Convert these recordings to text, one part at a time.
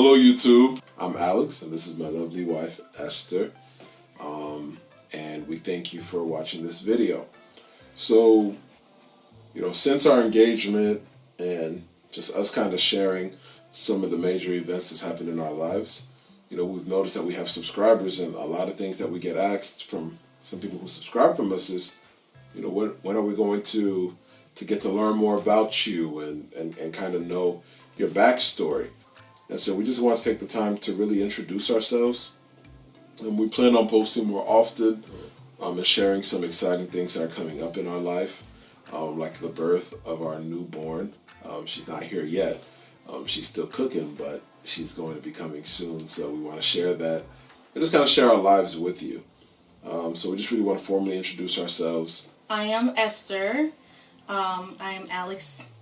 Hello YouTube, I'm Alex and this is my lovely wife Esther, and we thank you for watching this video. So, since our engagement and just us kind of sharing some of the major events that's happened in our lives, we've noticed that we have subscribers, and a lot of things that we get asked from some people who subscribe from us is, when are we going to get to learn more about you and kind of know your backstory. And so we just want to take the time to really introduce ourselves. And we plan on posting more often and sharing some exciting things that are coming up in our life, like the birth of our newborn. She's not here yet. She's still cooking, but she's going to be coming soon. So we want to share that and just kind of share our lives with you. So we just really want to formally introduce ourselves. I am Esther. I am Alex's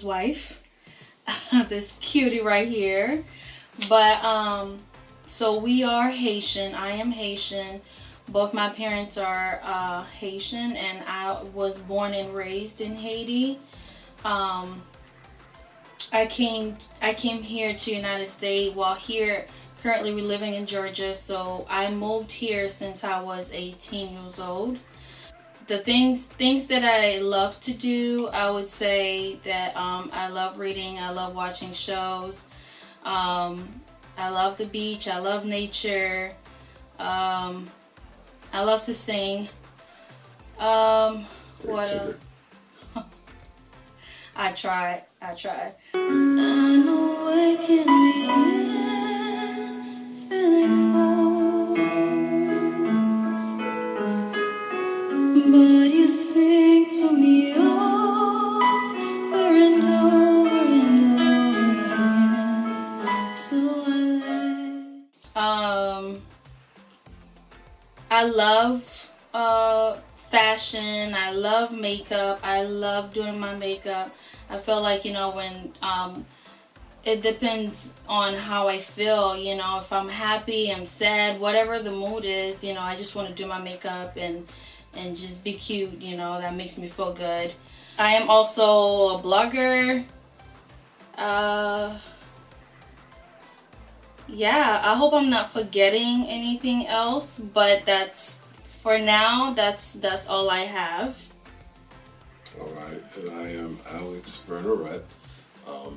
wife. This cutie right here. But so we are Haitian. I am Haitian. Both my parents are Haitian, and I was born and raised in Haiti. I came here to United States. While here currently we're living in Georgia, so I moved here since I was 18 years old. The things that I love to do, I would say that I love reading, I love watching shows, I love the beach, I love nature, I love to sing. What else? I tried. I know I can live feeling cold, but you think to me over and over and over again. So I love fashion. I love makeup. I love doing my makeup. I feel like, when it depends on how I feel, if I'm happy, I'm sad, whatever the mood is, I just want to do my makeup and just be cute, that makes me feel good. I am also a blogger. Yeah, I hope I'm not forgetting anything else, but for now, that's all I have. All right, and I am Alex Bernarette,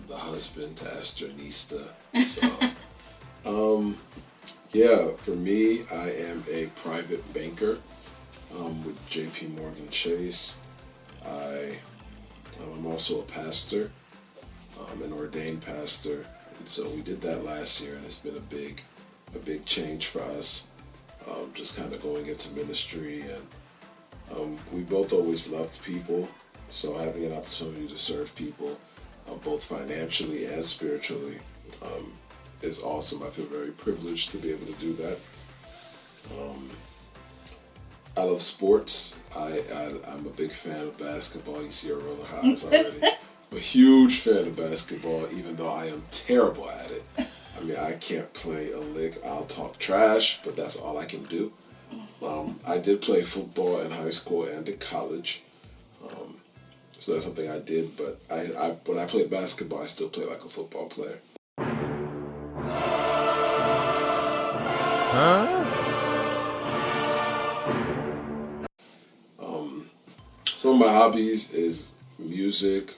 the husband to Esther Nista. So, for me, I am a private banker with JP Morgan Chase. I'm also a pastor, an ordained pastor, and so we did that last year, and it's been a big change for us, just kind of going into ministry, and we both always loved people, so having an opportunity to serve people, both financially and spiritually, is awesome. I feel very privileged to be able to do that. I love sports. I'm a big fan of basketball. You see her rolling her eyes already. I'm a huge fan of basketball, even though I am terrible at it. I mean, I can't play a lick. I'll talk trash, but that's all I can do. I did play football in high school and in college. So that's something I did, but when I played basketball, I still played like a football player. Some of my hobbies is music.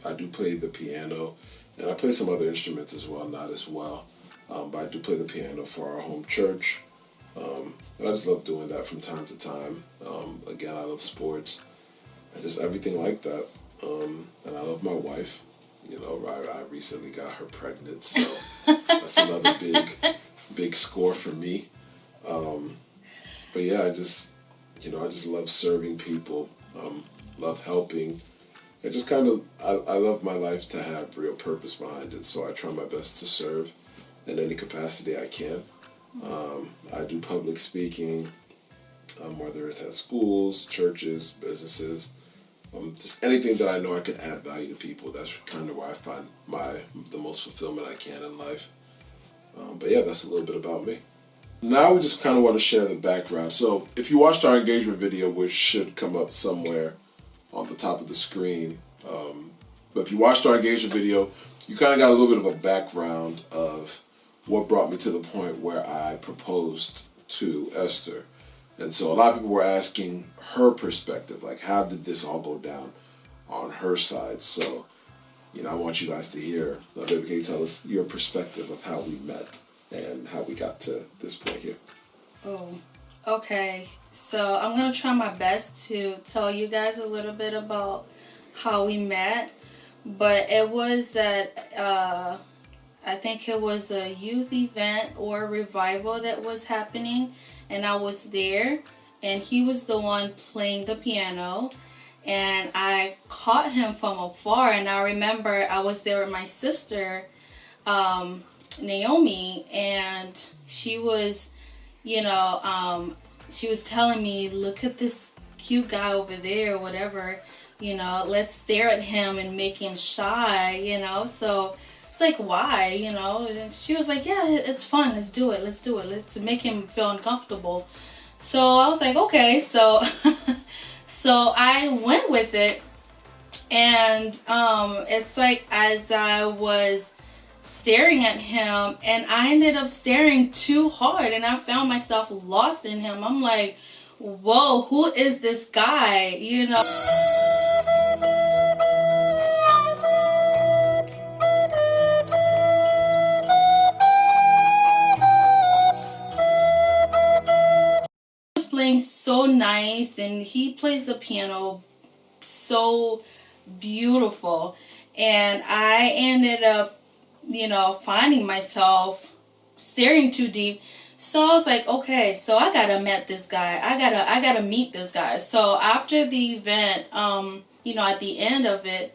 I do play the piano, and I play some other instruments as well, not as well. But I do play the piano for our home church. And I just love doing that from time to time. Again, I love sports and just everything like that. And I love my wife. I recently got her pregnant, so that's another big score for me. But yeah, I just love serving people, love helping. I love my life to have real purpose behind it, so I try my best to serve in any capacity I can. I do public speaking, whether it's at schools, churches, businesses, just anything that I know I can add value to people. That's kind of where I find the most fulfillment I can in life. But yeah, that's a little bit about me. Now we just kind of want to share the background. So if you watched our engagement video, which should come up somewhere on the top of the screen, but if you watched our engagement video, you kind of got a little bit of a background of what brought me to the point where I proposed to Esther. And so a lot of people were asking her perspective, like how did this all go down on her side? So, I want you guys to hear. Baby, can you tell us your perspective of how we met and how we got to this point here? Oh, okay. So I'm going to try my best to tell you guys a little bit about how we met. But it was at, I think it was a youth event or revival that was happening. And I was there. And he was the one playing the piano. And I caught him from afar. And I remember I was there with my sister, Naomi. And she was, she was telling me, look at this cute guy over there or whatever. Let's stare at him and make him shy, So it's like, why, And she was like, yeah, it's fun. Let's do it. Let's make him feel uncomfortable. So I was like, okay. So so I went with it. And it's like as I was staring at him, and I ended up staring too hard, and I found myself lost in him. I'm like, whoa, who is this guy, Playing so nice, and he plays the piano so beautiful, and I ended up finding myself staring too deep. So I was like, okay, so I gotta meet this guy. I gotta meet this guy. So after the event, at the end of it,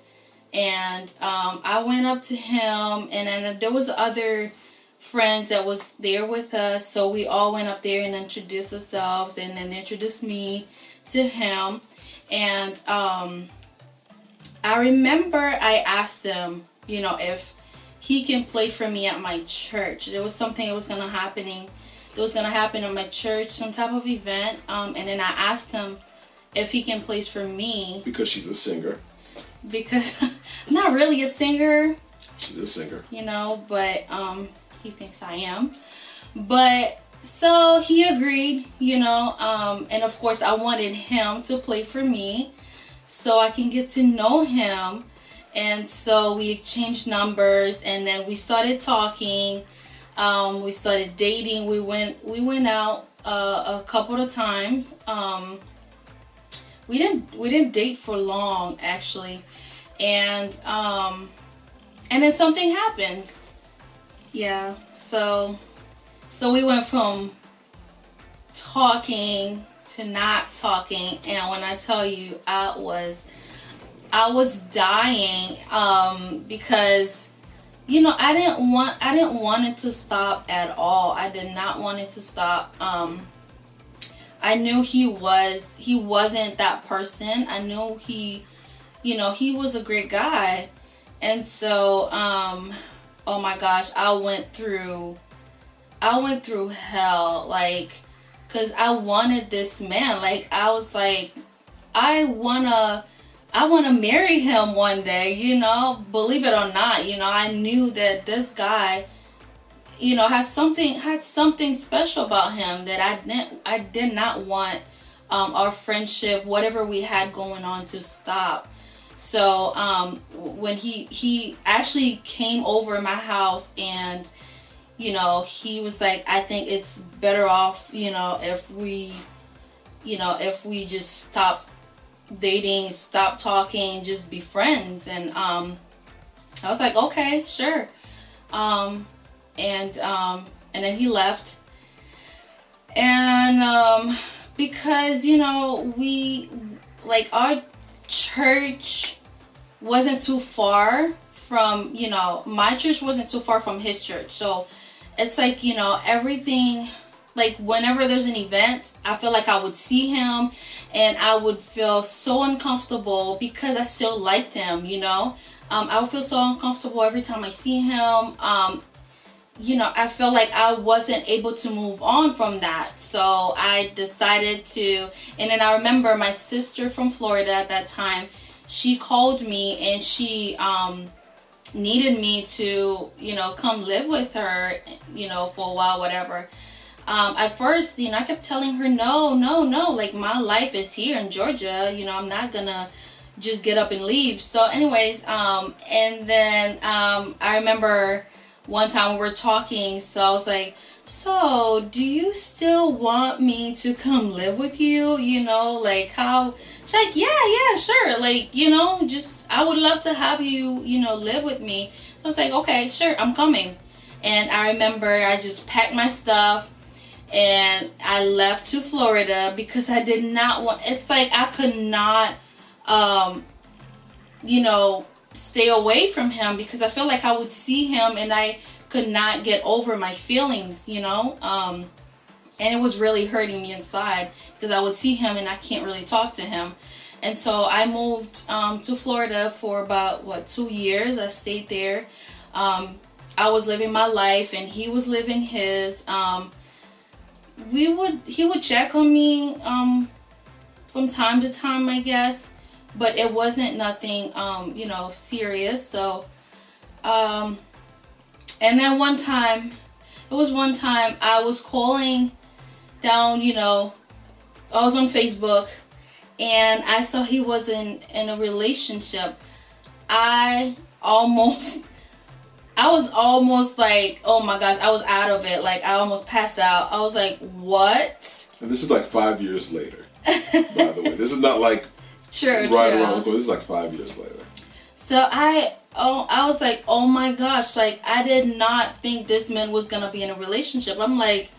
and I went up to him, and then there was other friends that was there with us. So we all went up there and introduced ourselves, and then introduced me to him. And I remember I asked him, if he can play for me at my church. There was something that was gonna happen at my church, some type of event. And then I asked him if he can play for me. Because she's a singer. Because I'm not really a singer. She's a singer. But he thinks I am. But so he agreed, and of course I wanted him to play for me so I can get to know him. And so we exchanged numbers, and then we started talking. We started dating. We went out a couple of times. We didn't date for long, actually, and then something happened. Yeah. So we went from talking to not talking, and when I tell you, I was dying because I didn't want it to stop at all. I did not want it to stop. I knew he wasn't that person. I knew he was a great guy. And so oh my gosh, I went through hell, like, cuz I wanted this man. Like, I was like, I want to marry him one day, believe it or not. I knew that this guy, had something special about him that I did not want our friendship, whatever we had going on, to stop. So when he actually came over my house, and he was like, I think it's better off, if we just stop dating, stop talking, just be friends. And I was like, okay, sure. And then he left, and because we, like, our church wasn't too far from, my church wasn't too far from his church. So it's like, everything, like, whenever there's an event, I feel like I would see him, and I would feel so uncomfortable because I still liked him, I would feel so uncomfortable every time I see him. I felt like I wasn't able to move on from that. So I decided to, and then I remember my sister from Florida at that time, she called me, and she needed me to, come live with her, for a while, whatever. At first, I kept telling her, no, no, no, like my life is here in Georgia, I'm not gonna just get up and leave. So anyways, and then I remember one time we were talking, so I was like, so do you still want me to come live with you? Like how? She's like, yeah, sure. Like, just I would love to have you, live with me. I was like, okay, sure, I'm coming. And I remember I just packed my stuff and I left to Florida because I did not want, it's like I could not, stay away from him because I feel like I would see him and I could not get over my feelings, and it was really hurting me inside because I would see him and I can't really talk to him. And so I moved to Florida for about 2 years. I stayed there. I was living my life and he was living his. He would check on me from time to time, I guess, but it wasn't nothing serious. So and then one time I was calling down, I was on Facebook and I saw he was in a relationship. I was almost like, oh my gosh, I was out of it. Like I almost passed out. I was like, what? And this is like 5 years later, by the way. This is not like around the corner. This is like 5 years later. So I was like, oh my gosh, like I did not think this man was gonna be in a relationship. I'm like,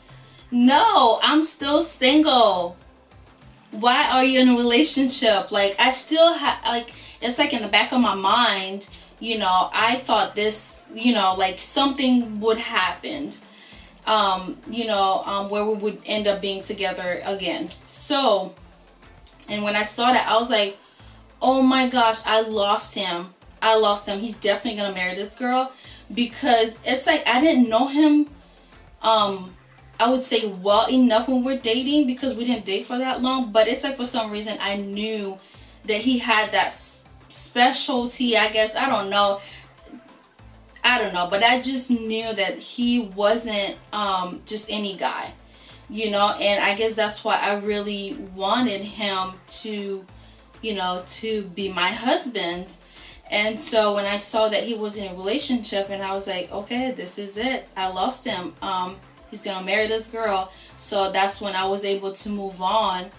no, I'm still single. Why are you in a relationship? Like I still like it's like in the back of my mind, I thought this, like something would happen, where we would end up being together again. So, and when I saw that, I was like, oh my gosh, I lost him. He's definitely gonna marry this girl because it's like I didn't know him. I would say well enough when we're dating because we didn't date for that long. But it's like for some reason I knew that he had that specialty. I guess I don't know, but I just knew that he wasn't just any guy, and I guess that's why I really wanted him to, to be my husband. And so when I saw that he was in a relationship and I was like, okay, this is it. I lost him. He's going to marry this girl. So that's when I was able to move on.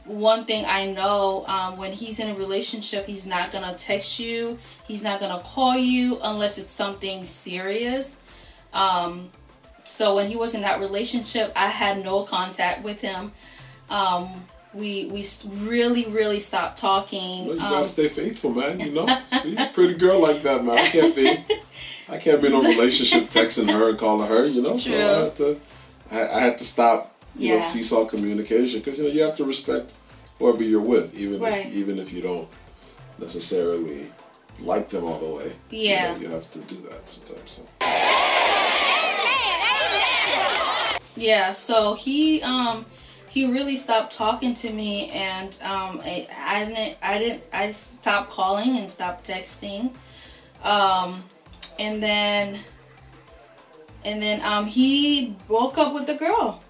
One thing I know, when he's in a relationship, he's not going to text you. He's not going to call you unless it's something serious. So when he was in that relationship, I had no contact with him. We really, really stopped talking. Well, you gotta stay faithful, man. You're a pretty girl like that, man. I can't be in a relationship texting her and calling her. True. So I had to stop. Seesaw communication because you have to respect whoever you're with, even if you don't necessarily like them all the way. Yeah, you have to do that sometimes. So. Yeah. So he really stopped talking to me, and I stopped calling and stopped texting, and then he broke up with the girl.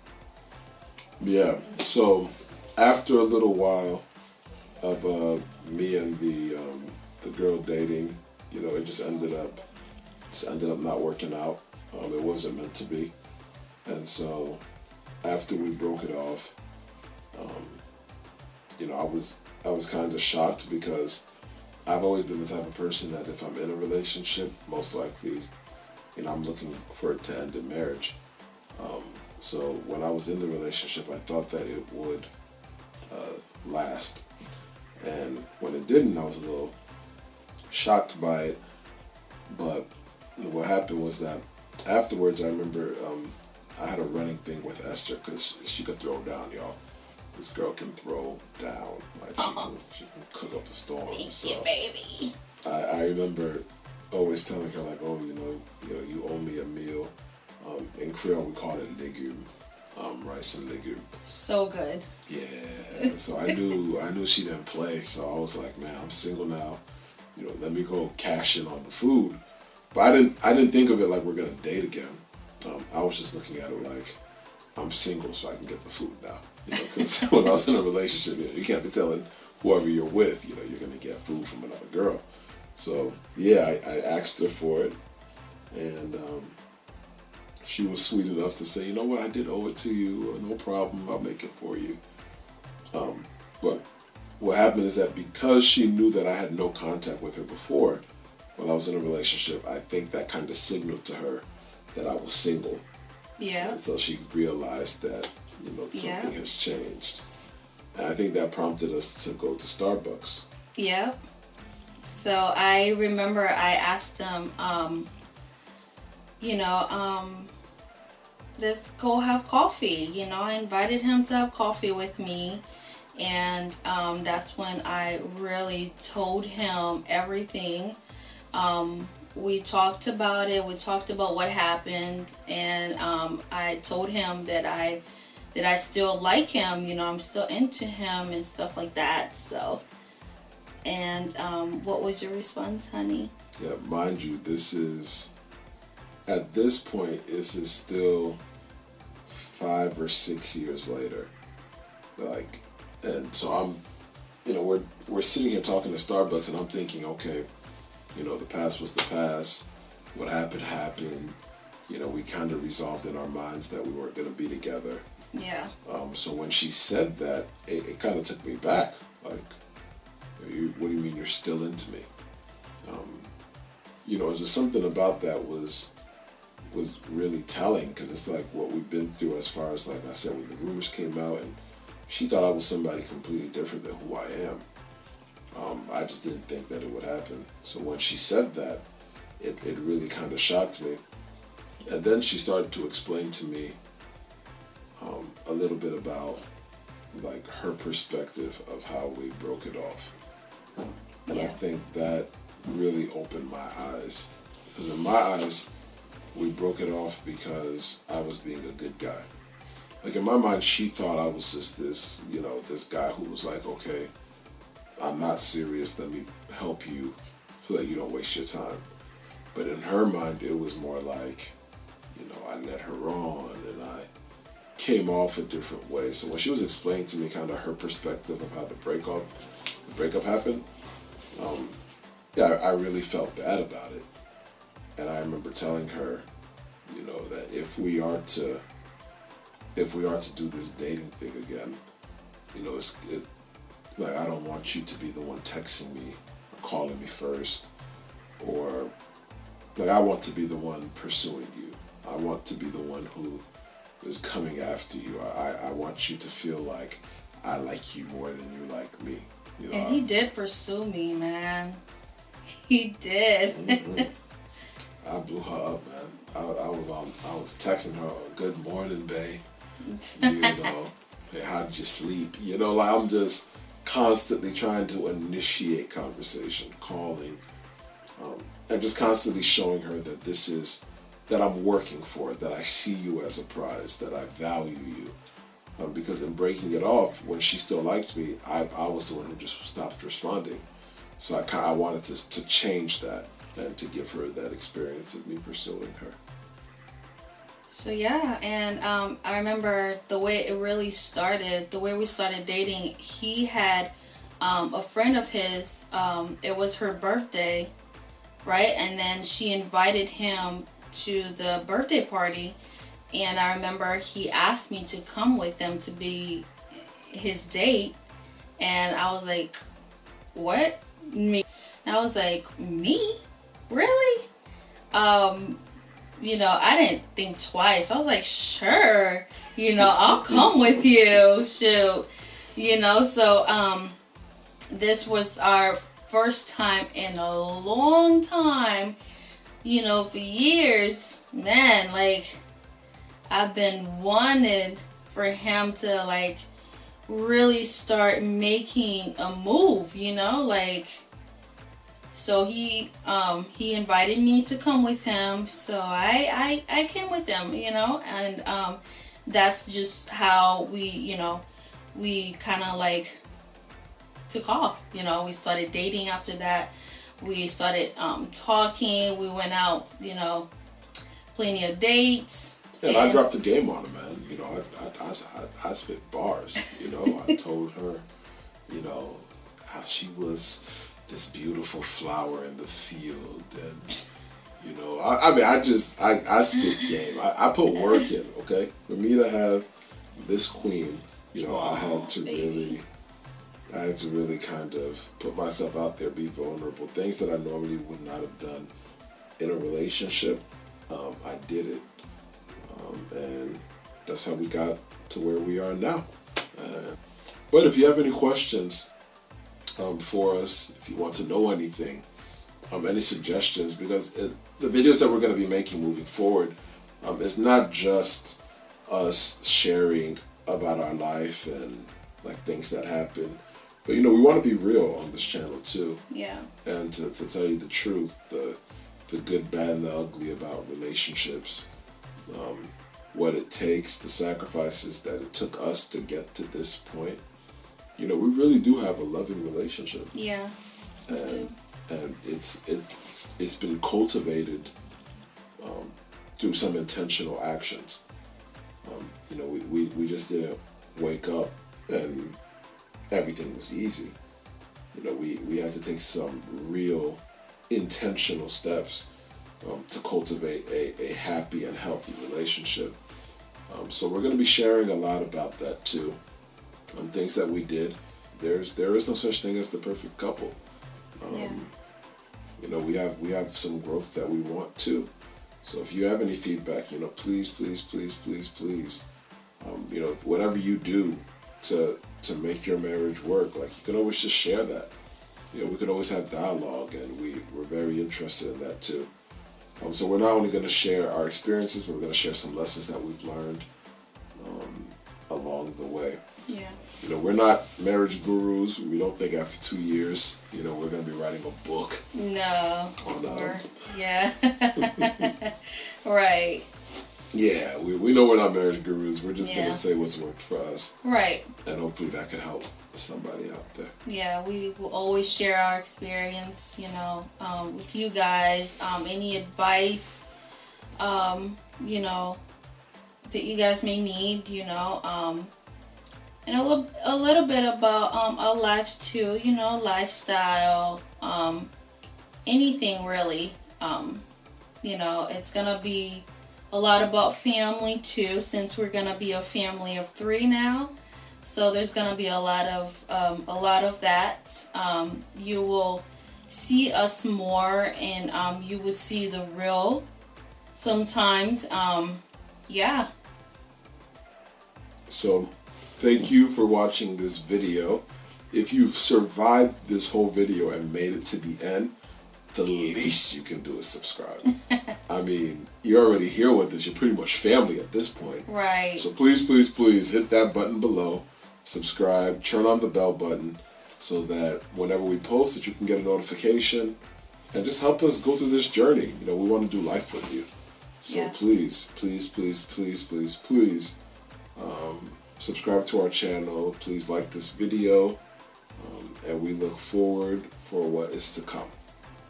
Yeah. So after a little while of me and the girl dating, it just ended up not working out. It wasn't meant to be, and so. After we broke it off, I was kind of shocked because I've always been the type of person that if I'm in a relationship, most likely, I'm looking for it to end in marriage. So when I was in the relationship, I thought that it would last, and when it didn't, I was a little shocked by it. But what happened was that afterwards, I remember. I had a running thing with Esther because she could throw down, y'all. This girl can throw down. Like she can cook up a storm. Thank you, baby. I remember always telling her like, oh, you owe me a meal. In Creole we call it legume, rice and legume. So good. Yeah. So I knew she didn't play. So I was like, man, I'm single now. let me go cash in on the food. But I didn't think of it like we're gonna date again. I was just looking at it like I'm single, so I can get the food now. Because when I was in a relationship, you can't be telling whoever you're with, you're gonna get food from another girl. So yeah, I asked her for it, and she was sweet enough to say, you know what, I did owe it to you. No problem, I'll make it for you. But what happened is that because she knew that I had no contact with her before, when I was in a relationship, I think that kind of signaled to her that I was single. Yeah. And so she realized that, something has changed. And I think that prompted us to go to Starbucks. Yep. So I remember I asked him, let's go have coffee. I invited him to have coffee with me. And that's when I really told him everything. We talked about it. We talked about what happened. And I told him that I still like him. I'm still into him and stuff like that. So, and what was your response, honey? Yeah, mind you, at this point, this is still 5 or 6 years later. And so I'm, we're sitting here talking to Starbucks, and I'm thinking, okay, the past was the past. What happened, happened. We kind of resolved in our minds that we weren't going to be together. Yeah. So when she said that, it kind of took me back. Like, what do you mean you're still into me? There's just something about that was really telling, because it's like what we've been through as far as, like I said, when the rumors came out, and she thought I was somebody completely different than who I am. I just didn't think that it would happen. So when she said that, it really kind of shocked me. And then she started to explain to me a little bit about like her perspective of how we broke it off. And I think that really opened my eyes. Because in my eyes, we broke it off because I was being a good guy. Like in my mind, she thought I was just this, this guy who was like, okay, I'm not serious, let me help you so that you don't waste your time. But in her mind, it was more like, I led her on and I came off a different way. So when she was explaining to me kind of her perspective of how the breakup happened, I really felt bad about it. And I remember telling her, that if we are to do this dating thing again, like I don't want you to be the one texting me or calling me first, or like I want to be the one pursuing you. I want to be the one who is coming after you. I want you to feel like I like you more than you like me. And he did pursue me, man. He did. Mm-hmm. I blew her up, man. I was texting her, good morning, babe. Hey, how did you sleep? Like I'm just constantly trying to initiate conversation, calling, and just constantly showing her that that I'm working for it, that I see you as a prize, that I value you. Because in breaking it off, when she still liked me, I was the one who just stopped responding. So I wanted to change that and to give her that experience of me pursuing her. So yeah, and I remember the way it really started, the way we started dating. He had a friend of his, it was her birthday, right? And then she invited him to the birthday party, and I remember he asked me to come with him to be his date, and I was like, what? Me? And I was like, me? Really? I didn't think twice. I was like, sure, I'll come with you. Shoot. So this was our first time in a long time, for years. Man, like, I've been wanting for him to, like, really start making a move, so he invited me to come with him, so I came with him, and that's just how we kind of like took off. We started dating after that. we started talking. We went out, plenty of dates. And I dropped the game on her, man. I spit bars. I told her, how she was this beautiful flower in the field, and I spit game. I put work in. Okay, for me to have this queen, I had to really kind of put myself out there, be vulnerable. Things that I normally would not have done in a relationship, I did it. And that's how we got to where we are now. But if you have any questions for us, if you want to know anything, any suggestions, because the videos that we're going to be making moving forward, it's not just us sharing about our life and like things that happen, but we want to be real on this channel too. Yeah. And to tell you the truth, the good, bad, and the ugly about relationships. What it takes, the sacrifices that it took us to get to this point. We really do have a loving relationship. Yeah. And it's been cultivated through some intentional actions. We just didn't wake up and everything was easy. We had to take some real intentional steps to cultivate a happy and healthy relationship. So we're going to be sharing a lot about that too. Things that we did. There is no such thing as the perfect couple. We have some growth that we want too. So if you have any feedback, please, whatever you do to make your marriage work, like you can always just share that. We can always have dialogue, and we're very interested in that too. So we're not only going to share our experiences, but we're going to share some lessons that we've learned along the way. Yeah. We're not marriage gurus. We don't think after 2 years, we're going to be writing a book. No. Yeah. Right. Yeah, we know we're not marriage gurus. We're just going to say what's worked for us. Right. And hopefully that can help somebody out there. Yeah, we will always share our experience, with you guys. Any advice, that you guys may need, and a little bit about our lives too, lifestyle, anything really. It's gonna be a lot about family too, since we're gonna be a family of 3 now. So there's gonna be a lot of that. You will see us more, and you would see the real sometimes. Yeah. So, thank you for watching this video. If you've survived this whole video and made it to the end, the least you can do is subscribe. I mean, you're already here with us. You're pretty much family at this point. Right. So please hit that button below. Subscribe. Turn on the bell button so that whenever we post it, you can get a notification. And just help us go through this journey. We want to do life with you. So please, subscribe to our channel. Please like this video. And we look forward for what is to come.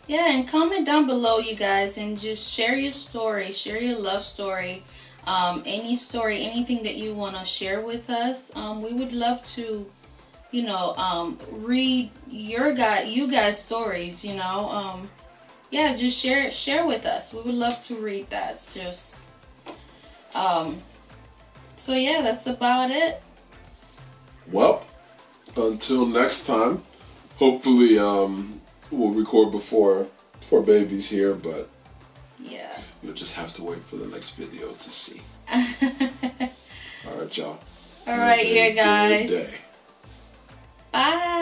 Yeah, and comment down below, you guys, and just share your story, share your love story, any story, anything that you want to share with us. We would love to, read you guys' stories. Yeah, just share with us. We would love to read that. Just, so yeah, that's about it. Well, until next time, hopefully, we'll record before baby's here, but yeah, you'll just have to wait for the next video to see. All right, y'all. All right, guys. Bye.